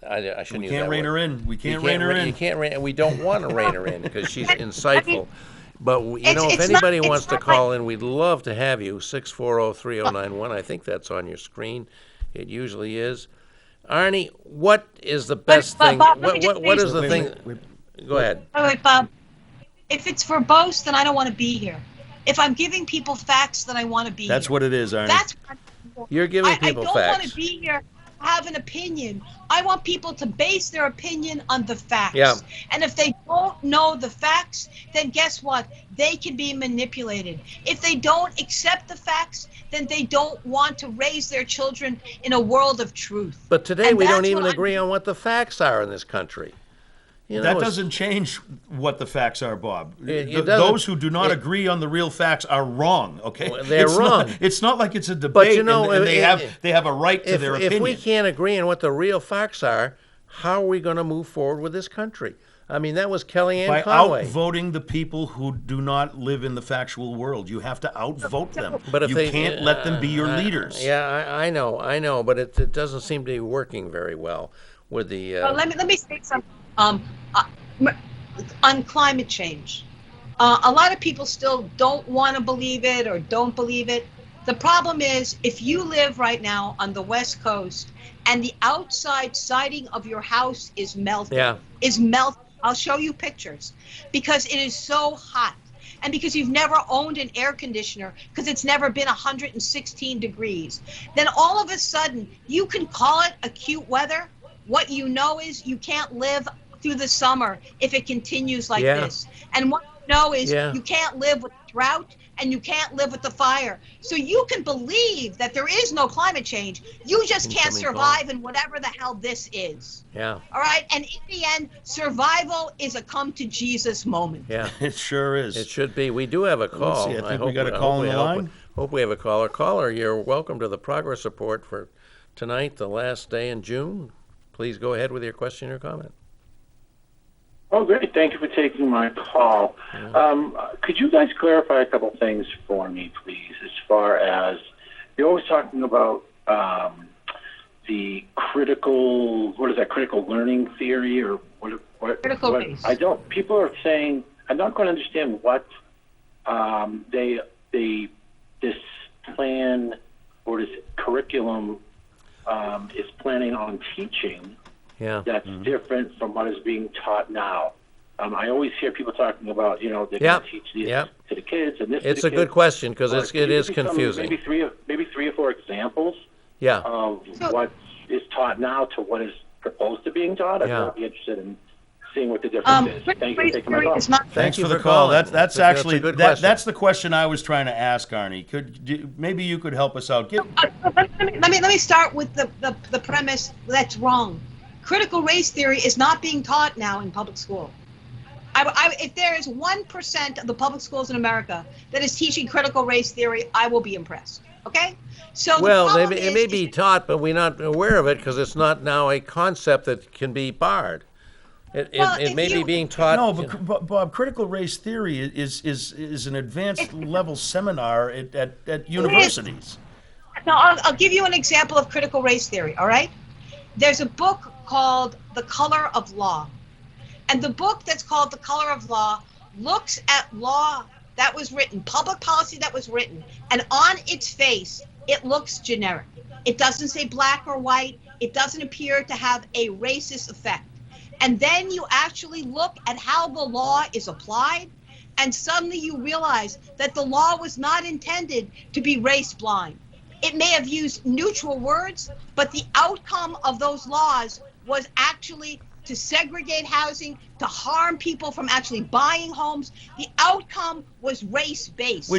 I shouldn't use that Can't rein word. her in. We You can't rein her in. You can't rein, and we don't want to rein her in because she's insightful. But if it's anybody not- wants it's to not call in, we'd love to have you. 640-3091. I think that's on your screen. It usually is. Arnie, what is the best But, thing? Bob, let me just What say is the thing? Go ahead. Wait, Bob. If it's verbose, then I don't want to be here. If I'm giving people facts, then I want to be That's here. what it is, Arnie. That's what I'm You're giving I people don't facts. want to be here to have an opinion. I want people to base their opinion on the facts. Yeah. And if they don't know the facts, then guess what? They can be manipulated. If they don't accept the facts, then they don't want to raise their children in a world of truth. But today And we don't that's even what agree on what the facts are in this country. You know, That it's- doesn't change what the facts are, Bob. It doesn't- Those who do not it- agree on the real facts are wrong. Okay, Well, they're It's wrong. It's not like it's a debate, you know, and they if- have a right to their If opinion. we can't agree on what the real facts are, how are we going to move forward with this country? I mean, that was Kellyanne By Conway. outvoting the people who do not live in the factual world, you have to outvote them. But if you they can't let them be your leaders. Yeah, I know, but it doesn't seem to be working very well with the. Well, let me say something on climate change. A lot of people still don't want to believe it or don't believe it. The problem is, if you live right now on the West Coast and the outside siding of your house is melting, I'll show you pictures because it is so hot. And because you've never owned an air conditioner, because it's never been 116 degrees, then all of a sudden you can call it acute weather. What you know is you can't live through the summer if it continues like this. And what you know is you can't live with drought and you can't live with the fire. So you can believe that there is no climate change. You just can't survive in whatever the hell this is. Yeah. All right. And in the end, survival is a come to Jesus moment. Yeah. It sure is. It should be. We do have a call. see, I think we got a call on the line. Hope we have a caller. Caller, you're welcome to the progress report for tonight, the last day in June. Please go ahead with your question or comment. Oh, great. Thank you for taking my call. Could you guys clarify a couple things for me, please, as far as you're always talking about the critical, what is that, critical learning theory, or what? Critical race. I don't. People are saying, I'm not going to understand what this plan or this curriculum is planning on teaching. Yeah. That's different from what is being taught now. I always hear people talking about, they're going to teach this to the kids and this. It's to a the good kids. question because But it is can you give me confusing. maybe three or four examples Yeah. of what is taught now to what is proposed to being taught. Yeah. I'd be interested in seeing what the difference is. Thank you for taking my call. Thanks you for the for call. calling. That's a actually good question. that's the question I was trying to ask, Arnie. Maybe you could help us out? Let me start with the premise that's wrong. Critical race theory is not being taught now in public school. If there is 1% of the public schools in America that is teaching critical race theory, I will be impressed. Okay? So Well, it may be taught, but we're not aware of it because it's not now a concept that can be barred. It may be being taught. No, but Bob, critical race theory is an advanced level seminar at universities. Now, I'll give you an example of critical race theory, all right? There's a book called The Color of Law. And the book that's called The Color of Law looks at law that was written, public policy that was written, and on its face, it looks generic. It doesn't say black or white. It doesn't appear to have a racist effect. And then you actually look at how the law is applied, and suddenly you realize that the law was not intended to be race blind. It may have used neutral words, but the outcome of those laws was actually to segregate housing, to harm people from actually buying homes. The outcome was race-based.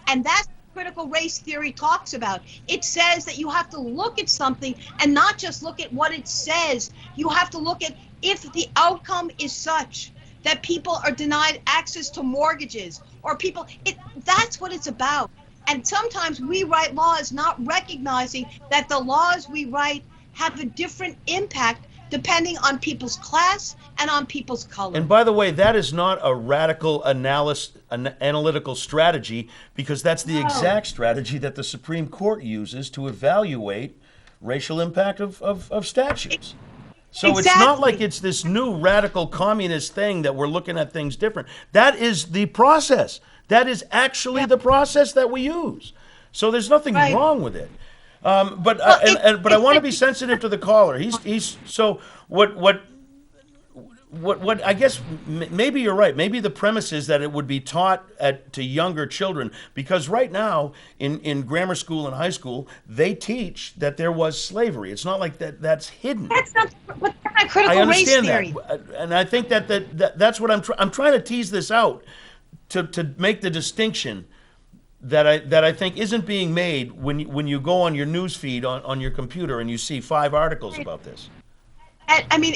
And that's what critical race theory talks about. It says that you have to look at something and not just look at what it says. You have to look at if the outcome is such that people are denied access to mortgages or people, that's what it's about. And sometimes we write laws not recognizing that the laws we write have a different impact depending on people's class and on people's color. And by the way, that is not a radical analytical strategy, because that's the exact strategy that the Supreme Court uses to evaluate racial impact of statutes. So It's not like it's this new radical communist thing that we're looking at things different. That is the process. That is actually the process that we use. So there's nothing wrong with it. But I want to be sensitive to the caller. He's so what I guess maybe you're right. Maybe the premise is that it would be taught to younger children, because right now in grammar school and high school they teach that there was slavery. It's not like that's hidden. That's not critical race theory. I understand that, and I think that's what I'm trying to tease this out to make the distinction that I think isn't being made when you go on your news feed on your computer and you see 5 articles about this. I mean,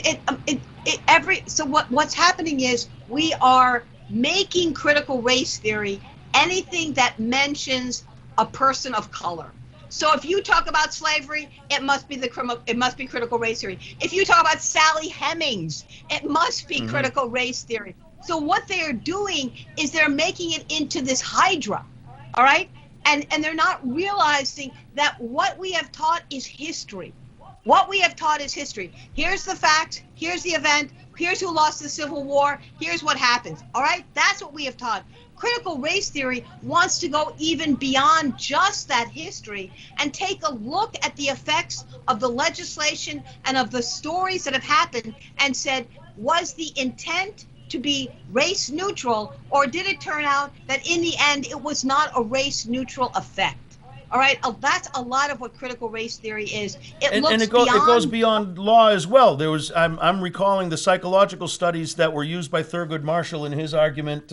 what's happening is we are making critical race theory anything that mentions a person of color. So if you talk about slavery, it must be critical race theory. If you talk about Sally Hemings, it must be critical race theory. So what they are doing is they're making it into this hydra. All right? And they're not realizing that what we have taught is history. What we have taught is history. Here's the fact. Here's the event. Here's who lost the Civil War. Here's what happens. All right? That's what we have taught. Critical race theory wants to go even beyond just that history and take a look at the effects of the legislation and of the stories that have happened and said, was the intent to be race neutral, or did it turn out that in the end it was not a race neutral effect? All right, that's a lot of what critical race theory is. It goes beyond law as well. I'm recalling the psychological studies that were used by Thurgood Marshall in his argument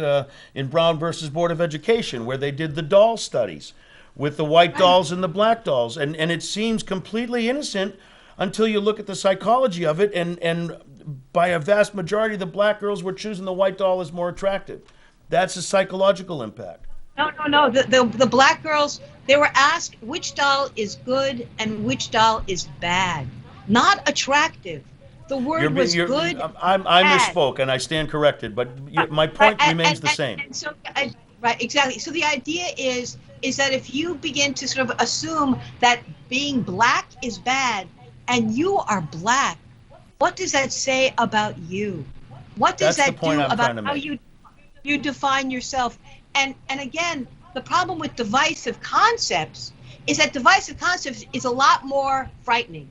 in Brown versus Board of Education, where they did the doll studies with the white dolls and the black dolls, and it seems completely innocent until you look at the psychology of it, and by a vast majority, the black girls were choosing the white doll as more attractive. That's a psychological impact. No. The black girls, they were asked which doll is good and which doll is bad, not attractive. The word was good. I misspoke, and I stand corrected. But my point remains the same. Right, exactly. So the idea is that if you begin to sort of assume that being black is bad, and you are black, what does that say about you? What does That's the that point do I'm trying about to how make. you define yourself? And again, the problem with divisive concepts is that divisive concepts is a lot more frightening,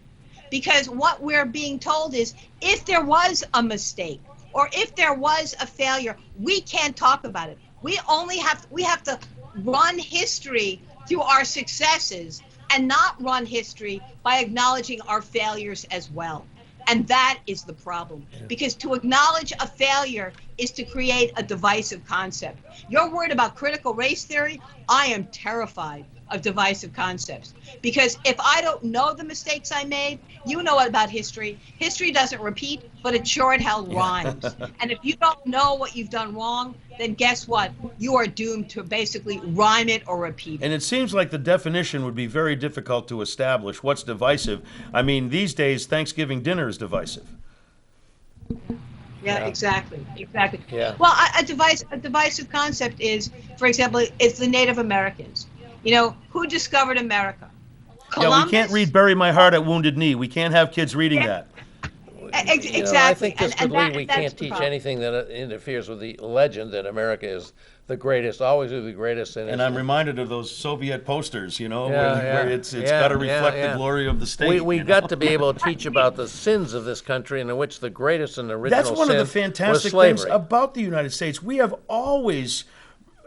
because what we're being told is if there was a mistake or if there was a failure, we can't talk about it. We have to run history through our successes and not run history by acknowledging our failures as well. And that is the problem, because to acknowledge a failure is to create a divisive concept. You're worried about critical race theory. I am terrified of divisive concepts, because if I don't know the mistakes I made, you know about history. History doesn't repeat, but it sure as hell rhymes. And if you don't know what you've done wrong, then guess what? You are doomed to basically rhyme it or repeat it. And it seems like the definition would be very difficult to establish. What's divisive? I mean, these days, Thanksgiving dinner is divisive. Yeah, exactly. Yeah. Well, a divisive concept is, for example, it's the Native Americans. You know, who discovered America? Columbus? Yeah, we can't read "Bury My Heart at Wounded Knee." We can't have kids reading that. Exactly. You know, I think this could lead, we that's can't the teach problem. anything that interferes with the legend that America is the greatest, always will be the greatest. And I'm reminded of those Soviet posters, you know, Yeah, where yeah. it's Yeah, got to reflect yeah. the glory of the state. we you know? got to be able to teach about the sins of this country, and in which the greatest and original That's one of the sin fantastic was slavery. things about the United States. We have always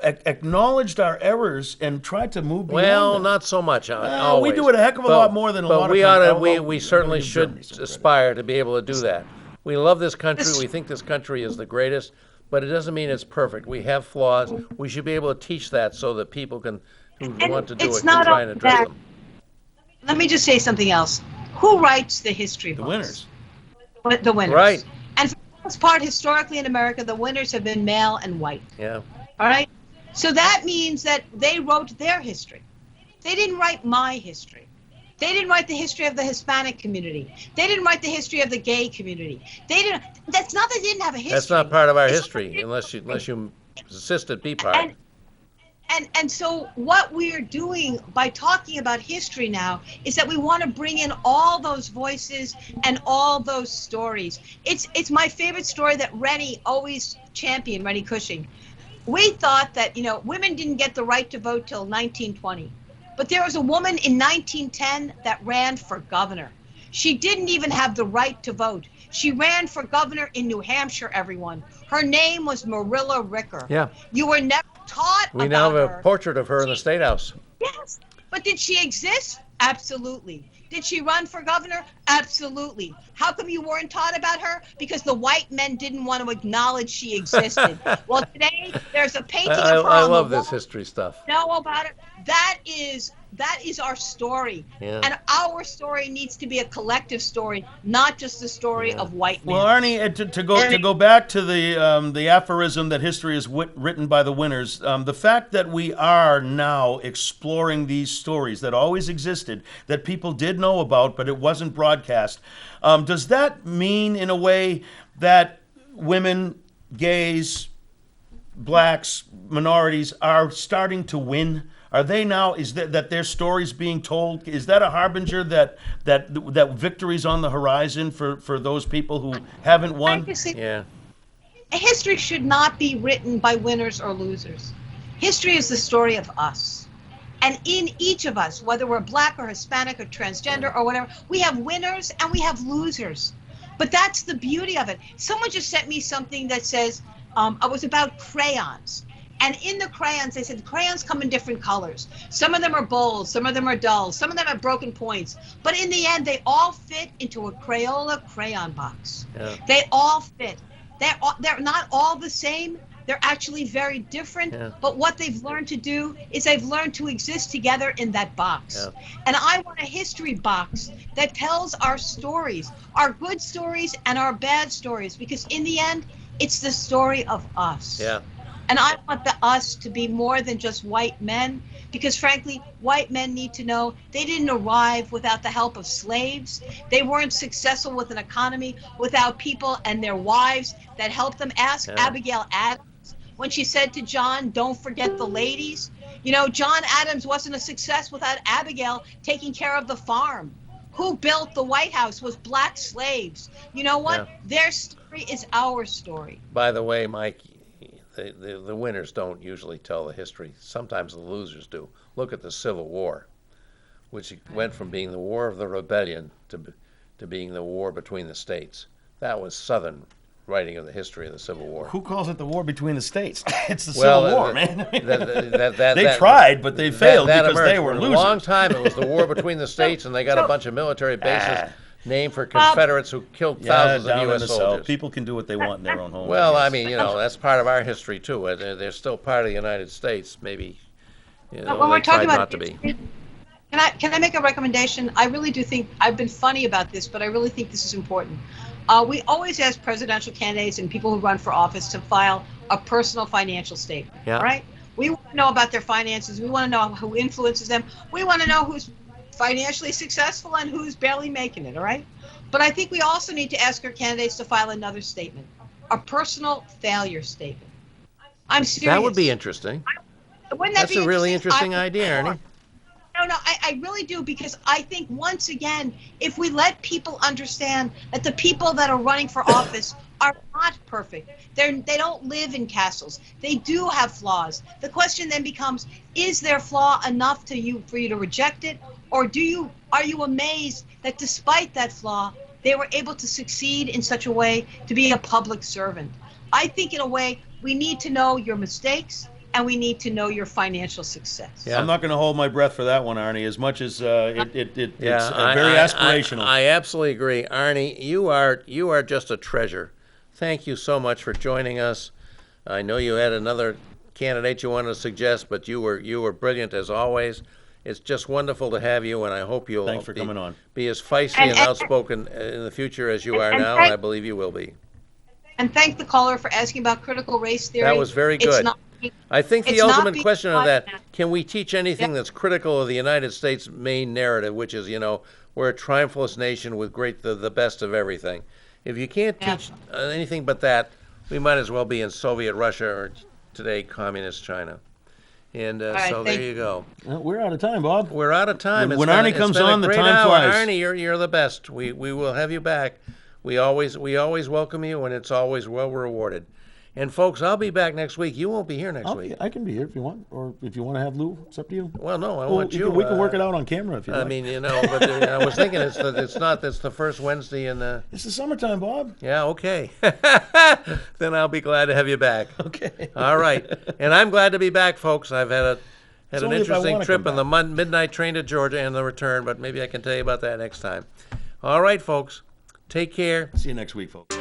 acknowledged our errors and tried to move beyond Well, them. not so much. we Always. do it a heck of a lot more than a but lot of we countries. ought to. We Well, certainly give should Germany some credit. aspire to be able to do that. We love this country. We think this country is the greatest, but it doesn't mean it's perfect. We have flaws. We should be able to teach that so that people who And want to do it's it not can try and only address that. them. Let me just say something else. Who writes the history The books? winners. The winners. Right. And for the most part, historically in America, the winners have been male and white. Yeah. All right? So that means that they wrote their history. They didn't write my history. They didn't write the history of the Hispanic community. They didn't write the history of the gay community. They didn't. That's not that they didn't have a history. That's not part of our It's history, unless you insist it be part. And so what we're doing by talking about history now is that we want to bring in all those voices and all those stories. It's my favorite story that Rennie always championed, Rennie Cushing. We thought that, women didn't get the right to vote till 1920. But there was a woman in 1910 that ran for governor. She didn't even have the right to vote. She ran for governor in New Hampshire, everyone. Her name was Marilla Ricker. Yeah. You were never taught We about now have her. a portrait of her in the State House. Yes. But did she exist? Absolutely. Did she run for governor? Absolutely. How come you weren't taught about her? Because the white men didn't want to acknowledge she existed. Well, today there's a painting of her I on love the this wall. history stuff. Know about it. That is our story. Yeah. And our story needs to be a collective story, not just the story of white men. Well, Arnie, to go back to the aphorism that history is written by the winners, the fact that we are now exploring these stories that always existed, that people did know about, but it wasn't broadcast, does that mean, in a way, that women, gays, blacks, minorities are starting to win? Are they now? Is that their stories being told? Is that a harbinger that victory's on the horizon for those people who haven't won? Yeah. History should not be written by winners or losers. History is the story of us. And in each of us, whether we're black or Hispanic or transgender or whatever, we have winners and we have losers. But that's the beauty of it. Someone just sent me something that says, it was about crayons. And in the crayons, they said crayons come in different colors. Some of them are bold, some of them are dull, some of them have broken points. But in the end, they all fit into a Crayola crayon box. Yeah. They all fit. They're not all the same. They're actually very different. Yeah. But what they've learned to do is they've learned to exist together in that box. Yeah. And I want a history box that tells our stories, our good stories and our bad stories, because in the end, it's the story of us. Yeah. And I want the us to be more than just white men, because frankly, white men need to know they didn't arrive without the help of slaves. They weren't successful with an economy without people and their wives that helped them. Ask Abigail Adams when she said to John, "Don't forget the ladies." John Adams wasn't a success without Abigail taking care of the farm. who built the White House was black slaves. You know what? Yeah. Their story is our story. By the way, Mike, the winners don't usually tell the history. Sometimes the losers do. Look at the Civil War, which went from being the War of the Rebellion to being the war between the states. That was Southern writing of the history of the Civil War. Who calls it the war between the states? It's the Well, Civil War, man. They They tried, but they failed because they were For losers. a long time, it was the war between the states, and they got a bunch of military bases named for Confederates who killed thousands down of in U.S. the soldiers. South, people can do what they want in their own homes. Well, I guess. mean, that's part of our history too. They're still part of the United States. Maybe, When they we're talking tried about not to be. Can I make a recommendation? I really do think I've been funny about this, but I really think this is important. We always ask presidential candidates and people who run for office to file a personal financial statement. Yeah. Right? We want to know about their finances. We want to know who influences them. We want to know who's financially successful and who's barely making it. All right? But I think we also need to ask our candidates to file another statement, a personal failure statement. I'm serious. That would be interesting. Wouldn't that That's be a really interesting? interesting idea, Ernie. No, I really do, because I think once again, if we let people understand that the people that are running for office are not perfect, they don't live in castles, they do have flaws. The question then becomes: is their flaw enough for you to reject it, or are you amazed that despite that flaw, they were able to succeed in such a way to be a public servant? I think in a way we need to know your mistakes, and we need to know your financial success. Yeah. I'm not going to hold my breath for that one, Arnie, as much as it's Yeah, very aspirational. I absolutely agree, Arnie. You are just a treasure. Thank you so much for joining us. I know you had another candidate you wanted to suggest, but you were brilliant as always. It's just wonderful to have you, and I hope you'll Thanks for coming on. be as feisty and outspoken in the future as you are now, and I believe you will be. And thank the caller for asking about critical race theory. That was very It's good. not- I think the it's not ultimate being question of that, taught now. can we teach anything that's critical of the United States' main narrative, which is, we're a triumphalist nation with the best of everything. If you can't teach anything but that, we might as well be in Soviet Russia or today communist China. And right, so there you go. Well, we're out of time, Bob. We're out of time. When Arnie comes on, the time hour. flies. Arnie, you're the best. We will have you back. We always welcome you, and it's always well rewarded. And folks, I'll be back next week. You won't be here next week. I can be here if you want, or if you want to have Lou, it's up to you. Well, no, I want you. We can work it out on camera if you I like. mean, but I was thinking it's the first Wednesday in the. It's the summertime, Bob. Yeah, okay. Then I'll be glad to have you back. Okay. All right, and I'm glad to be back, folks. I've had an only if I interesting wanna trip come on the midnight train to Georgia and the return, but maybe I can tell you about that next time. All right, folks, take care. See you next week, folks.